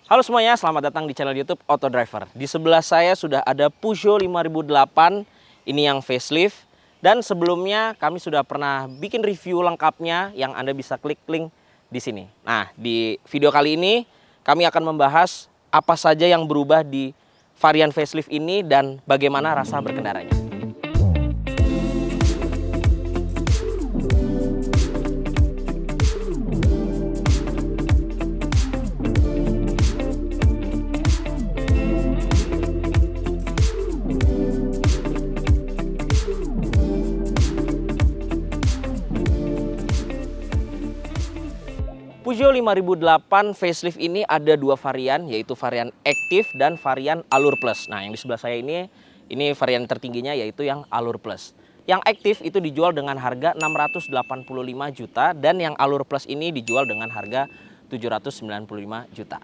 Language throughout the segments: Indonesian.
Halo semuanya, selamat datang di channel YouTube Auto Driver. Di sebelah saya sudah ada Peugeot 5008, ini yang facelift. Dan sebelumnya kami sudah pernah bikin review lengkapnya yang Anda bisa klik link di sini. Nah, di video kali ini kami akan membahas apa saja yang berubah di varian facelift ini dan bagaimana rasa berkendaranya. Peugeot 5008 facelift ini ada dua varian, yaitu varian Active dan varian Allure Plus. Nah, yang di sebelah saya ini varian tertingginya yaitu yang Allure Plus. Yang Active itu dijual dengan harga 685 juta dan yang Allure Plus ini dijual dengan harga 795 juta.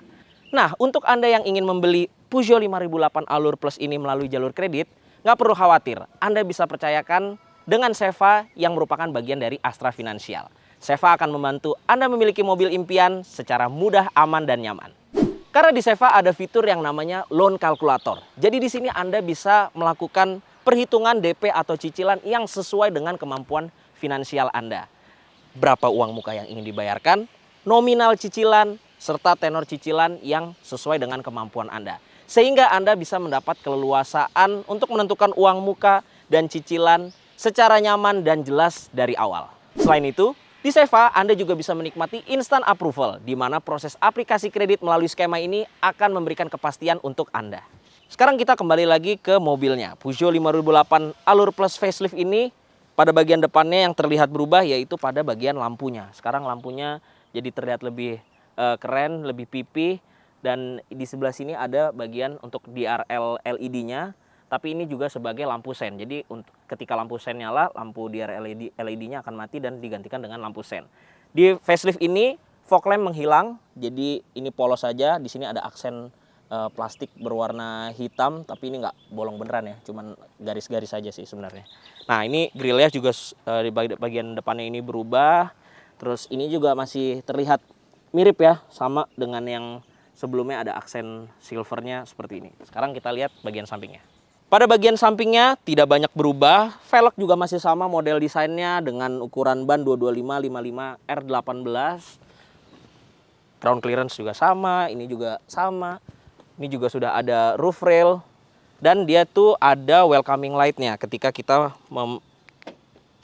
Nah, untuk Anda yang ingin membeli Peugeot 5008 Allure Plus ini melalui jalur kredit, nggak perlu khawatir. Anda bisa percayakan dengan Seva yang merupakan bagian dari Astra Finansial. Seva akan membantu Anda memiliki mobil impian secara mudah, aman, dan nyaman. Karena di Seva ada fitur yang namanya Loan Calculator. Jadi di sini Anda bisa melakukan perhitungan DP atau cicilan yang sesuai dengan kemampuan finansial Anda. Berapa uang muka yang ingin dibayarkan, nominal cicilan, serta tenor cicilan yang sesuai dengan kemampuan Anda. Sehingga Anda bisa mendapat keleluasaan untuk menentukan uang muka dan cicilan secara nyaman dan jelas dari awal. Selain itu, di Seva, Anda juga bisa menikmati instant approval, di mana proses aplikasi kredit melalui skema ini akan memberikan kepastian untuk Anda. Sekarang kita kembali lagi ke mobilnya. Peugeot 5008 Allure Plus facelift ini, pada bagian depannya yang terlihat berubah yaitu pada bagian lampunya. Sekarang lampunya jadi terlihat lebih keren, lebih pipih, dan di sebelah sini ada bagian untuk DRL LED-nya. Tapi ini juga sebagai lampu sen. Jadi ketika lampu sen nyala, lampu DRL LED-nya akan mati dan digantikan dengan lampu sen. Di facelift ini fog lamp menghilang, jadi ini polos saja. Di sini ada aksen plastik berwarna hitam, tapi ini nggak bolong beneran ya, cuman garis-garis saja sih sebenarnya. Nah, ini grillnya juga di bagian depannya ini berubah. Terus ini juga masih terlihat mirip ya, sama dengan yang sebelumnya, ada aksen silvernya seperti ini. Sekarang kita lihat bagian sampingnya. Pada bagian sampingnya tidak banyak berubah, velg juga masih sama model desainnya dengan ukuran ban 225/55 R18. Ground clearance juga sama, ini juga sama. Ini juga sudah ada roof rail dan dia tuh ada welcoming light-nya. Ketika kita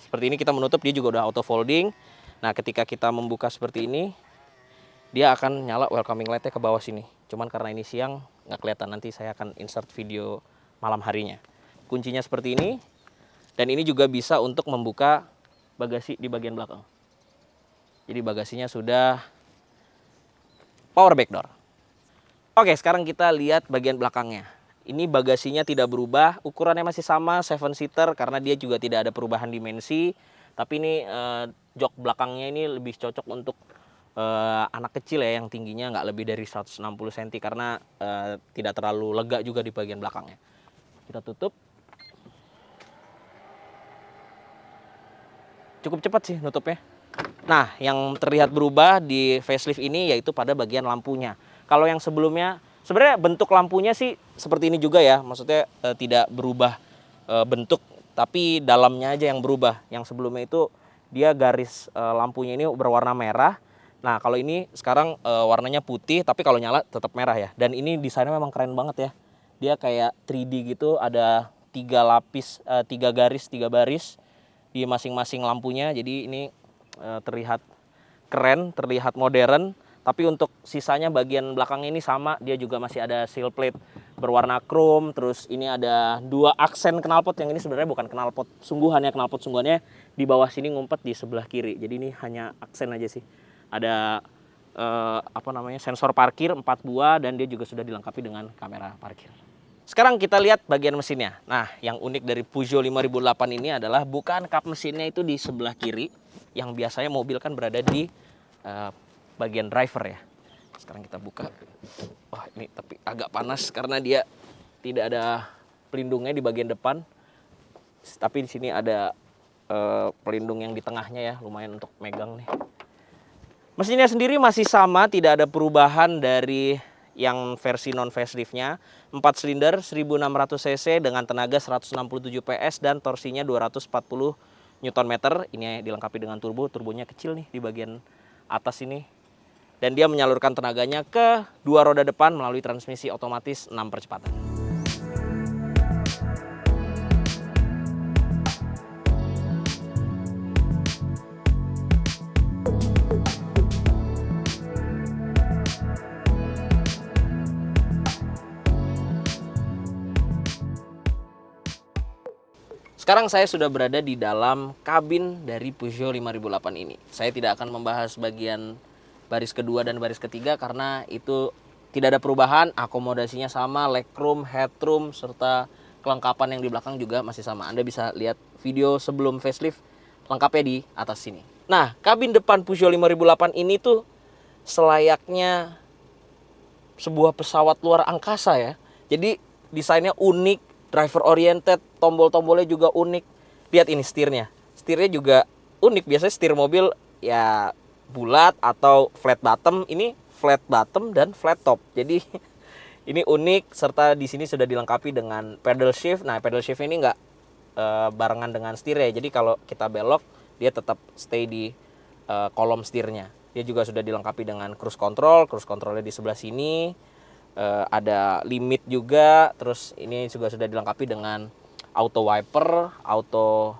seperti ini kita menutup, dia juga udah auto folding. Nah, ketika kita membuka seperti ini, dia akan nyala welcoming light-nya ke bawah sini. Cuman karena ini siang nggak kelihatan, nanti saya akan insert video malam harinya. Kuncinya seperti ini, dan ini juga bisa untuk membuka bagasi di bagian belakang. Jadi bagasinya sudah power back door. Oke, sekarang kita lihat bagian belakangnya. Ini bagasinya tidak berubah, ukurannya masih sama 7-seater karena dia juga tidak ada perubahan dimensi. Tapi ini jok belakangnya ini lebih cocok untuk anak kecil ya, yang tingginya nggak lebih dari 160 cm karena tidak terlalu lega juga di bagian belakangnya. Kita tutup. Cukup cepat sih nutupnya. Nah, yang terlihat berubah di facelift ini yaitu pada bagian lampunya. Kalau yang sebelumnya, sebenarnya bentuk lampunya sih seperti ini juga ya. Maksudnya tidak berubah bentuk, tapi dalamnya aja yang berubah. Yang sebelumnya itu dia garis lampunya ini berwarna merah. Nah, kalau ini sekarang warnanya putih, tapi kalau nyala tetap merah ya. Dan ini desainnya memang keren banget ya. Dia kayak 3D gitu, ada 3 lapis, 3 garis, 3 baris di masing-masing lampunya. Jadi ini terlihat keren, terlihat modern. Tapi untuk sisanya bagian belakang ini sama, dia juga masih ada seal plate berwarna chrome. Terus ini ada 2 aksen knalpot, yang ini sebenarnya bukan knalpot sungguhan ya, knalpot sungguhannya di bawah sini ngumpet di sebelah kiri. Jadi ini hanya aksen aja sih. Ada sensor parkir 4 buah dan dia juga sudah dilengkapi dengan kamera parkir. Sekarang kita lihat bagian mesinnya. Nah, yang unik dari Peugeot 5008 ini adalah bukaan kap mesinnya itu di sebelah kiri, yang biasanya mobil kan berada di bagian driver ya. Sekarang kita buka. Wah, ini tapi agak panas karena dia tidak ada pelindungnya di bagian depan. Tapi di sini ada pelindung yang di tengahnya ya, lumayan untuk megang nih. Mesinnya sendiri masih sama, tidak ada perubahan dari yang versi non faceliftnya. 4 silinder 1600 cc dengan tenaga 167 PS dan torsinya 240 Nm. Ini dilengkapi dengan turbo. Turbonya kecil nih di bagian atas ini. Dan dia menyalurkan tenaganya ke dua roda depan melalui transmisi otomatis 6 percepatan. Sekarang saya sudah berada di dalam kabin dari Peugeot 5008 ini. Saya tidak akan membahas bagian baris kedua dan baris ketiga karena itu tidak ada perubahan, akomodasinya sama, legroom, headroom, serta kelengkapan yang di belakang juga masih sama. Anda bisa lihat video sebelum facelift lengkapnya di atas sini. Nah, kabin depan Peugeot 5008 ini tuh selayaknya sebuah pesawat luar angkasa ya. Jadi desainnya unik, driver oriented, tombol-tombolnya juga unik. Lihat ini setirnya. Setirnya juga unik. Biasanya setir mobil ya bulat atau flat bottom. Ini flat bottom dan flat top. Jadi ini unik, serta di sini sudah dilengkapi dengan pedal shift. Nah, pedal shift ini nggak barengan dengan setirnya. Jadi kalau kita belok, dia tetap stay di kolom setirnya. Dia juga sudah dilengkapi dengan cruise control. Cruise controlnya di sebelah sini. Ada limit juga, terus ini juga sudah dilengkapi dengan auto wiper, auto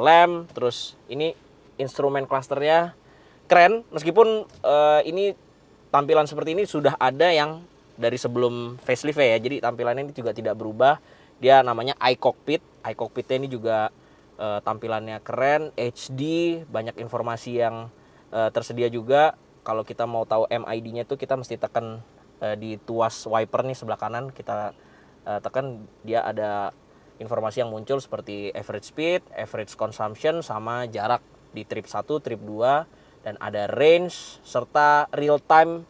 lamp, terus ini instrumen clusternya keren. Meskipun ini tampilan seperti ini sudah ada yang dari sebelum facelift ya, jadi tampilannya ini juga tidak berubah. Dia namanya iCockpit. iCockpitnya ini juga tampilannya keren, HD, banyak informasi yang tersedia juga. Kalau kita mau tahu MID-nya tuh kita mesti tekan di tuas wiper nih sebelah kanan, kita tekan, dia ada informasi yang muncul seperti average speed, average consumption, sama jarak di trip 1, trip 2, dan ada range serta real time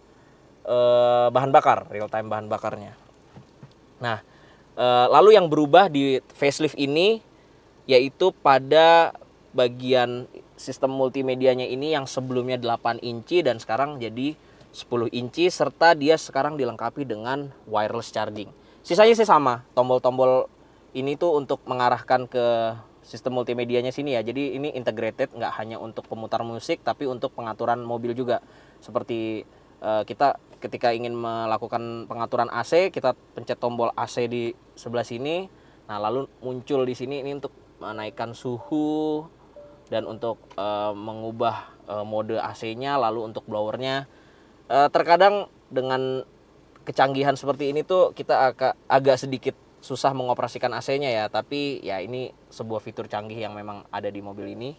bahan bakarnya. Nah, lalu yang berubah di facelift ini yaitu pada bagian sistem multimedianya ini yang sebelumnya 8 inci dan sekarang jadi 10 inci, serta dia sekarang dilengkapi dengan wireless charging. Sisanya sih sama, tombol-tombol ini tuh untuk mengarahkan ke sistem multimedianya sini ya. Jadi ini integrated, nggak hanya untuk pemutar musik tapi untuk pengaturan mobil juga. Seperti kita ketika ingin melakukan pengaturan AC, kita pencet tombol AC di sebelah sini. Nah, lalu muncul di sini ini untuk menaikkan suhu dan untuk mengubah mode AC-nya, lalu untuk blowernya. Terkadang dengan kecanggihan seperti ini tuh kita agak sedikit susah mengoperasikan AC-nya ya, tapi ya ini sebuah fitur canggih yang memang ada di mobil ini.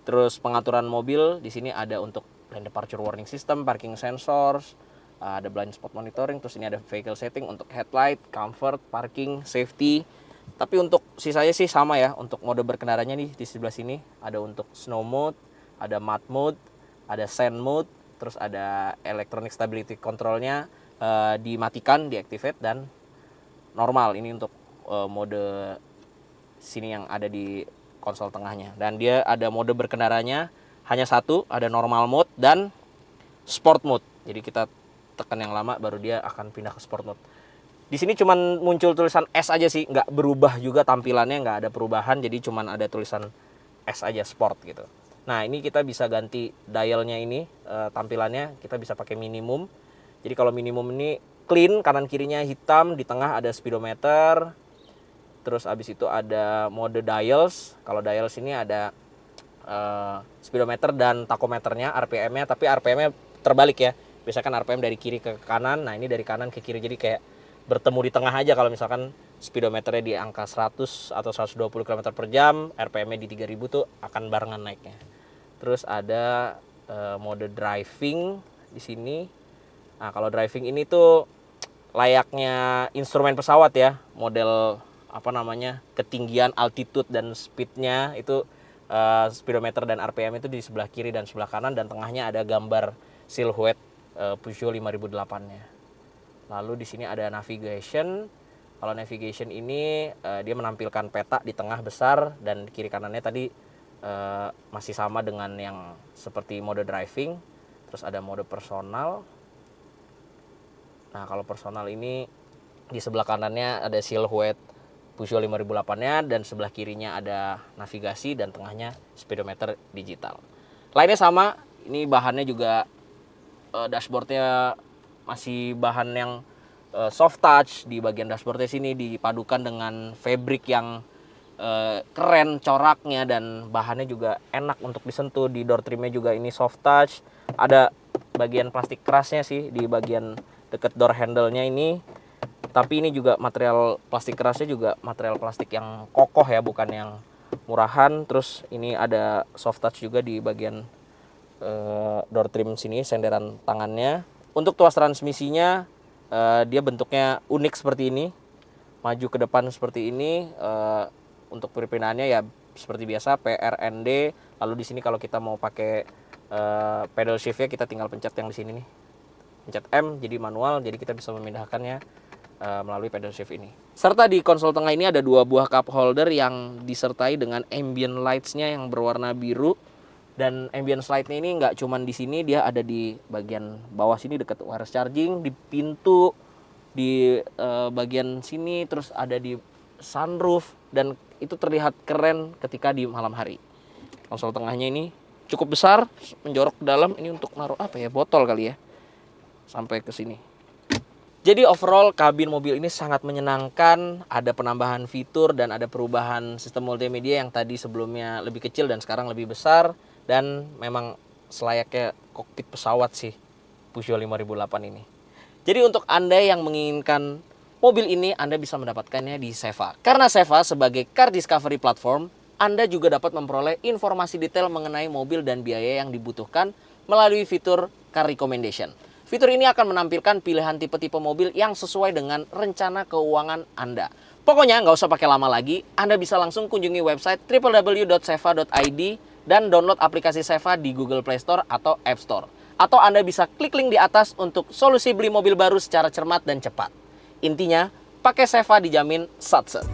Terus pengaturan mobil di sini ada untuk lane departure warning system, parking sensors, ada blind spot monitoring, terus ini ada vehicle setting untuk headlight, comfort, parking, safety. Tapi untuk sisanya sih sama ya. Untuk mode berkendaranya nih di sebelah sini ada untuk snow mode, ada mud mode, ada sand mode, terus ada electronic stability controlnya dimatikan, deactivate, dan normal. Ini untuk mode sini yang ada di konsol tengahnya. Dan dia ada mode berkendaranya hanya satu, ada normal mode dan sport mode. Jadi kita tekan yang lama baru dia akan pindah ke sport mode. Di sini cuman muncul tulisan S aja sih, nggak berubah juga tampilannya, nggak ada perubahan. Jadi cuman ada tulisan S aja, sport gitu. Nah, ini kita bisa ganti dialnya ini, tampilannya kita bisa pakai minimum. Jadi kalau minimum ini clean, kanan kirinya hitam, di tengah ada speedometer. Terus abis itu ada mode dials. Kalau dials ini ada speedometer dan tachometernya, RPM-nya, tapi RPM-nya terbalik ya. Biasanya kan RPM dari kiri ke kanan, nah ini dari kanan ke kiri, jadi kayak bertemu di tengah aja. Kalau misalkan speedometernya di angka 100 atau 120 km per jam, RPM-nya di 3000 tuh akan barengan naiknya. Terus ada mode driving di sini. Nah, kalau driving ini tuh layaknya instrumen pesawat ya, model apa namanya, ketinggian, altitude, dan speednya itu speedometer dan RPM itu di sebelah kiri dan sebelah kanan, dan tengahnya ada gambar silhouette Peugeot 5008-nya. Lalu di sini ada navigation. Kalau navigation ini dia menampilkan peta di tengah besar, dan kiri kanannya tadi masih sama dengan yang seperti mode driving. Terus ada mode personal. Nah, kalau personal ini di sebelah kanannya ada silhouette Peugeot 5008-nya dan sebelah kirinya ada navigasi dan tengahnya speedometer digital. Lainnya sama, ini bahannya juga dashboardnya masih bahan yang soft touch. Di bagian dashboardnya sini dipadukan dengan fabric yang keren coraknya dan bahannya juga enak untuk disentuh. Di door trimnya juga ini soft touch. Ada bagian plastik kerasnya sih di bagian deket door handle-nya ini. Tapi ini juga material plastik kerasnya juga material plastik yang kokoh ya, bukan yang murahan. Terus ini ada soft touch juga di bagian door trim sini, senderan tangannya. Untuk tuas transmisinya dia bentuknya unik seperti ini, maju ke depan seperti ini. Untuk perpindahannya ya seperti biasa PRND. Lalu di sini kalau kita mau pakai pedal shiftnya kita tinggal pencet yang di sini nih, pencet M jadi manual, jadi kita bisa memindahkannya melalui pedal shift ini. Serta di konsol tengah ini ada 2 buah cup holder yang disertai dengan ambient lights-nya yang berwarna biru. Dan ambient light-nya ini nggak cuman di sini, dia ada di bagian bawah sini dekat wireless charging, di pintu, di bagian sini, terus ada di sunroof, dan itu terlihat keren ketika di malam hari. Konsol tengahnya ini cukup besar, menjorok ke dalam. Ini untuk naruh apa ya, botol kali ya, sampai ke sini. Jadi overall kabin mobil ini sangat menyenangkan, ada penambahan fitur dan ada perubahan sistem multimedia yang tadi sebelumnya lebih kecil dan sekarang lebih besar, dan memang selayaknya kokpit pesawat sih Peugeot 5008 ini. Jadi untuk Anda yang menginginkan mobil ini, Anda bisa mendapatkannya di Seva. Karena Seva sebagai car discovery platform, Anda juga dapat memperoleh informasi detail mengenai mobil dan biaya yang dibutuhkan melalui fitur car recommendation. Fitur ini akan menampilkan pilihan tipe-tipe mobil yang sesuai dengan rencana keuangan Anda. Pokoknya nggak usah pakai lama lagi, Anda bisa langsung kunjungi website www.seva.id dan download aplikasi Seva di Google Play Store atau App Store. Atau Anda bisa klik link di atas untuk solusi beli mobil baru secara cermat dan cepat. Intinya, pakai Seva dijamin satset.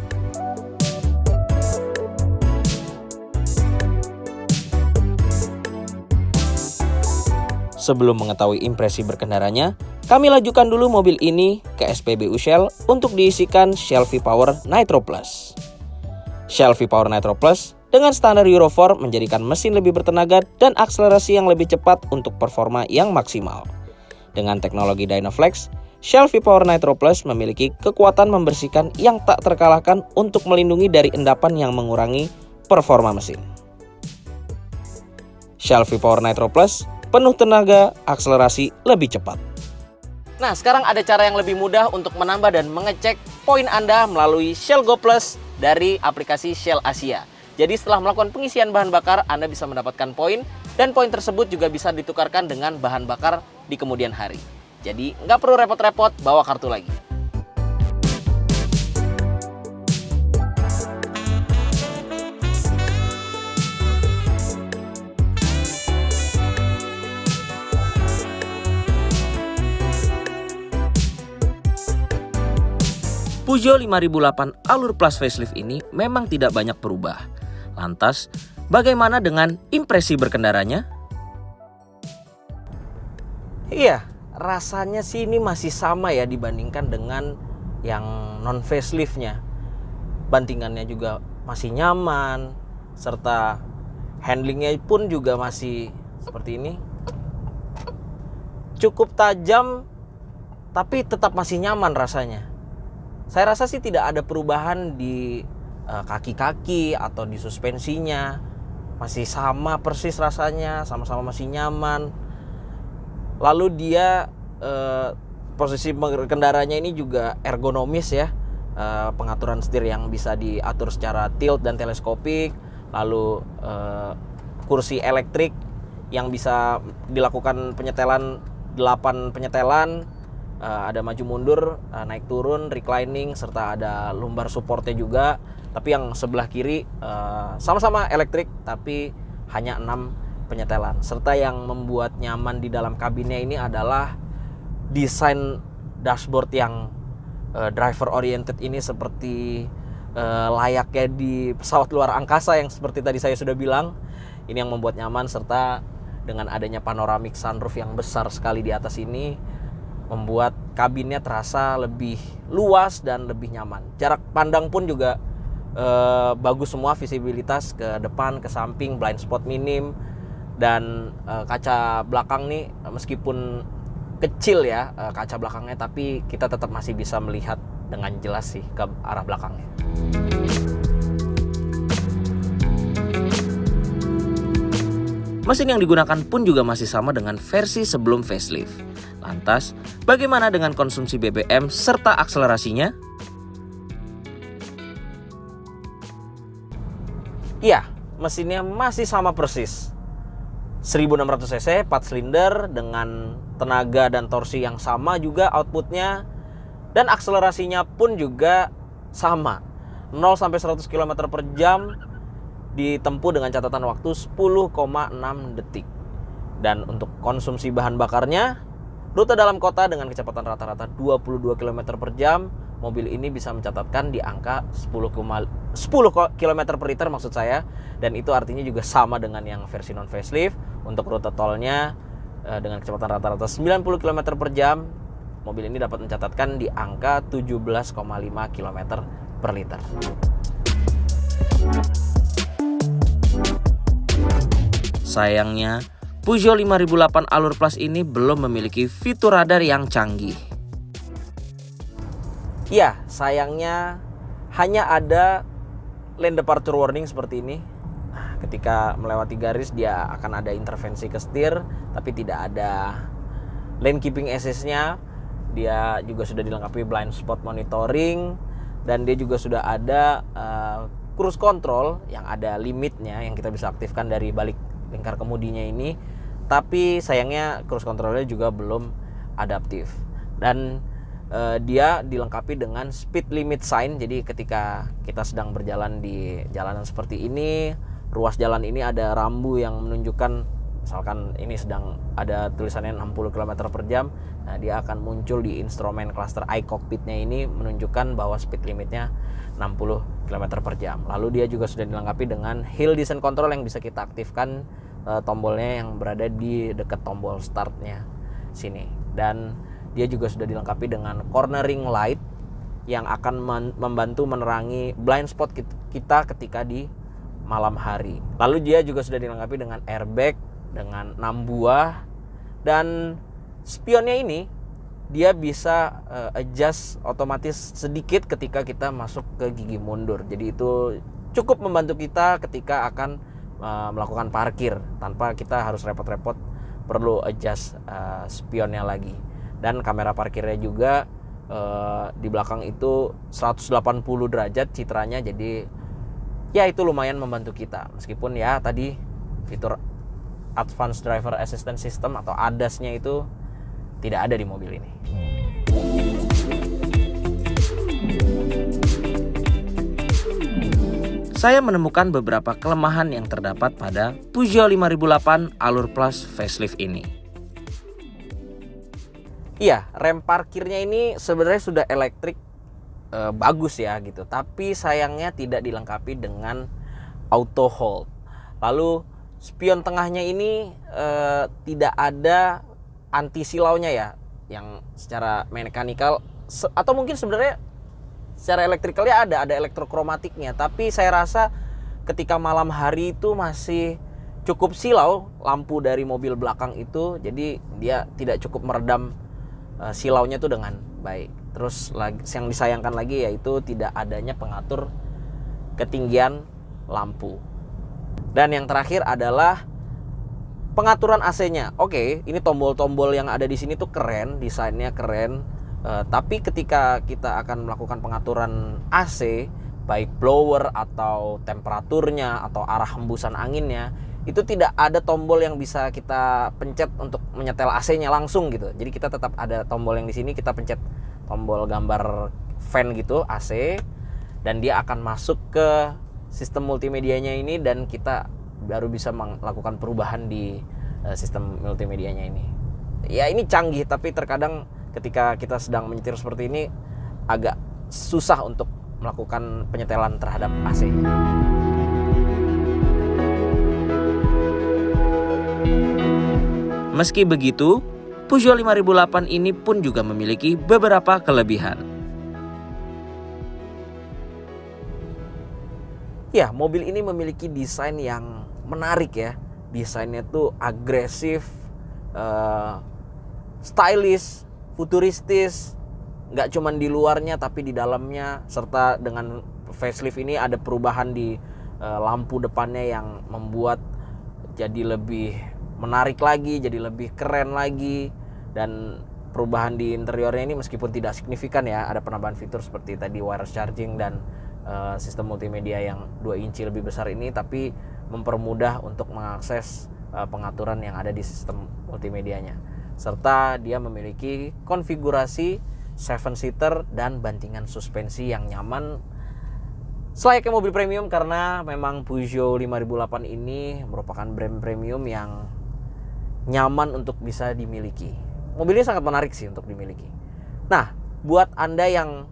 Sebelum mengetahui impresi berkendaranya, kami lajukan dulu mobil ini ke SPBU Shell untuk diisikan Shell V-Power Nitro Plus. Shell V-Power Nitro Plus dengan standar Euro 4 menjadikan mesin lebih bertenaga dan akselerasi yang lebih cepat untuk performa yang maksimal. Dengan teknologi Dynaflex, Shell V-Power Nitro Plus memiliki kekuatan membersihkan yang tak terkalahkan untuk melindungi dari endapan yang mengurangi performa mesin. Shell V-Power Nitro Plus penuh tenaga, akselerasi lebih cepat. Nah, sekarang ada cara yang lebih mudah untuk menambah dan mengecek poin Anda melalui Shell Go Plus dari aplikasi Shell Asia. Jadi setelah melakukan pengisian bahan bakar, Anda bisa mendapatkan poin, dan poin tersebut juga bisa ditukarkan dengan bahan bakar di kemudian hari. Jadi nggak perlu repot-repot bawa kartu lagi. Peugeot 5008 Allure Plus facelift ini memang tidak banyak berubah. Lantas, bagaimana dengan impresi berkendaranya? Iya, rasanya sih ini masih sama ya dibandingkan dengan yang non faceliftnya. Bantingannya juga masih nyaman, serta handlingnya pun juga masih seperti ini. Cukup tajam, tapi tetap masih nyaman rasanya. Saya rasa sih tidak ada perubahan di kaki-kaki atau di suspensinya. Masih sama persis rasanya, sama-sama masih nyaman. Lalu dia posisi kendaranya ini juga ergonomis ya. Pengaturan setir yang bisa diatur secara tilt dan teleskopik. Lalu kursi elektrik yang bisa dilakukan penyetelan 8 penyetelan. Ada maju mundur, naik turun, reclining, serta ada lumbar supportnya juga. Tapi yang sebelah kiri sama-sama elektrik, tapi hanya 6 penyetelan. Serta yang membuat nyaman di dalam kabinnya ini adalah desain dashboard yang driver oriented ini, seperti layaknya di pesawat luar angkasa yang seperti tadi saya sudah bilang. Ini yang membuat nyaman, serta dengan adanya panoramic sunroof yang besar sekali di atas ini, membuat kabinnya terasa lebih luas dan lebih nyaman. Jarak pandang pun juga bagus semua, visibilitas ke depan, ke samping, blind spot minim, dan kaca belakang nih meskipun kecil ya kaca belakangnya, tapi kita tetap masih bisa melihat dengan jelas sih ke arah belakangnya. Mesin yang digunakan pun juga masih sama dengan versi sebelum facelift. Lantas, bagaimana dengan konsumsi BBM serta akselerasinya? Iya, mesinnya masih sama persis. 1600 cc, 4 silinder dengan tenaga dan torsi yang sama juga outputnya. Dan akselerasinya pun juga sama. 0 sampai 100 km per jam ditempuh dengan catatan waktu 10,6 detik. Dan untuk konsumsi bahan bakarnya, rute dalam kota dengan kecepatan rata-rata 22 km per jam, mobil ini bisa mencatatkan di angka 10 km per liter maksud saya. Dan itu artinya juga sama dengan yang versi non facelift. Untuk rute tolnya dengan kecepatan rata-rata 90 km per jam, mobil ini dapat mencatatkan di angka 17,5 km per liter. Sayangnya, Peugeot 5008 Allure Plus ini belum memiliki fitur radar yang canggih. Ya, sayangnya hanya ada lane departure warning seperti ini. Ketika melewati garis dia akan ada intervensi ke setir, tapi tidak ada lane keeping assist-nya. Dia juga sudah dilengkapi blind spot monitoring, dan dia juga sudah ada cruise control yang ada limitnya yang kita bisa aktifkan dari balik lingkar kemudinya ini. Tapi sayangnya cruise controlnya juga belum adaptif. Dan dia dilengkapi dengan speed limit sign. Jadi ketika kita sedang berjalan di jalanan seperti ini, ruas jalan ini ada rambu yang menunjukkan misalkan ini sedang ada tulisannya 60 km per jam. Nah, dia akan muncul di instrumen cluster iCockpit-nya ini menunjukkan bahwa speed limitnya 60 km per jam. Lalu dia juga sudah dilengkapi dengan hill descent control yang bisa kita aktifkan tombolnya yang berada di dekat tombol startnya sini. Dan dia juga sudah dilengkapi dengan cornering light yang akan membantu menerangi blind spot kita ketika di malam hari. Lalu dia juga sudah dilengkapi dengan airbag dengan 6 buah, dan spionnya ini dia bisa adjust otomatis sedikit ketika kita masuk ke gigi mundur. Jadi itu cukup membantu kita ketika akan melakukan parkir tanpa kita harus repot-repot perlu adjust spionnya lagi. Dan kamera parkirnya juga di belakang itu 180 derajat citranya, jadi ya itu lumayan membantu kita. Meskipun ya tadi fitur Advanced Driver Assistance System atau ADAS-nya itu tidak ada di mobil ini. Saya menemukan beberapa kelemahan yang terdapat pada Peugeot 5008 Allure Plus facelift ini. Iya, rem parkirnya ini sebenarnya sudah elektrik bagus ya gitu, tapi sayangnya tidak dilengkapi dengan auto hold. Lalu spion tengahnya ini tidak ada anti silaunya ya, yang secara mekanikal atau mungkin sebenarnya secara elektrikalnya ada elektrokromatiknya, tapi saya rasa ketika malam hari itu masih cukup silau lampu dari mobil belakang itu, jadi dia tidak cukup meredam silaunya tuh dengan baik. Terus yang disayangkan lagi yaitu tidak adanya pengatur ketinggian lampu. Dan yang terakhir adalah pengaturan AC-nya. Oke, ini tombol-tombol yang ada di sini tuh keren, desainnya keren. Tapi ketika kita akan melakukan pengaturan AC, baik blower atau temperaturnya atau arah hembusan anginnya, itu tidak ada tombol yang bisa kita pencet untuk menyetel AC-nya langsung gitu. Jadi kita tetap ada tombol yang di sini, kita pencet tombol gambar fan gitu AC, dan dia akan masuk ke sistem multimedianya ini, dan kita baru bisa melakukan perubahan di sistem multimedianya ini. Ya ini canggih, tapi terkadang ketika kita sedang menyetir seperti ini agak susah untuk melakukan penyetelan terhadap AC. Meski begitu, Peugeot 5008 ini pun juga memiliki beberapa kelebihan. Ya, mobil ini memiliki desain yang menarik ya. Desainnya tuh agresif, stylish, futuristis. Nggak cuman di luarnya tapi di dalamnya. Serta dengan facelift ini ada perubahan di lampu depannya yang membuat jadi lebih menarik lagi, jadi lebih keren lagi. Dan perubahan di interiornya ini meskipun tidak signifikan ya, ada penambahan fitur seperti tadi wireless charging dan sistem multimedia yang 2 inci lebih besar ini, tapi mempermudah untuk mengakses pengaturan yang ada di sistem multimedianya. Serta dia memiliki konfigurasi 7-seater dan bantingan suspensi yang nyaman selayaknya mobil premium, karena memang Peugeot 5008 ini merupakan brand premium yang nyaman untuk bisa dimiliki. Mobil ini sangat menarik sih untuk dimiliki. Nah, buat Anda yang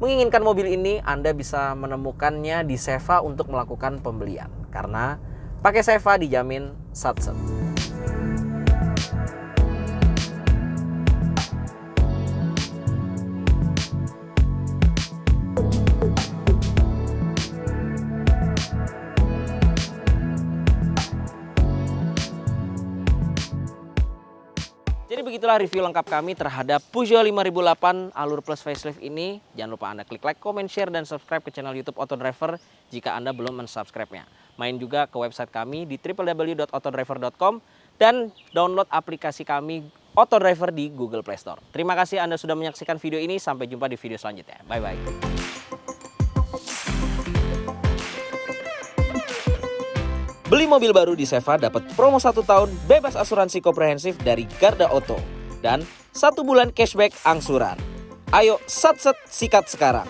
menginginkan mobil ini, Anda bisa menemukannya di Seva untuk melakukan pembelian. Karena pakai Seva dijamin sat-set. Jadi begitulah review lengkap kami terhadap Peugeot 5008 Allure Plus Facelift ini. Jangan lupa Anda klik like, comment, share, dan subscribe ke channel YouTube Autodriver jika Anda belum mensubscribe-nya. Main juga ke website kami di www.autodriver.com dan download aplikasi kami Autodriver di Google Play Store. Terima kasih Anda sudah menyaksikan video ini. Sampai jumpa di video selanjutnya. Bye-bye. Beli mobil baru di Seva dapat promo 1 tahun bebas asuransi komprehensif dari Garda Auto dan 1 bulan cashback angsuran. Ayo sat-set sikat sekarang.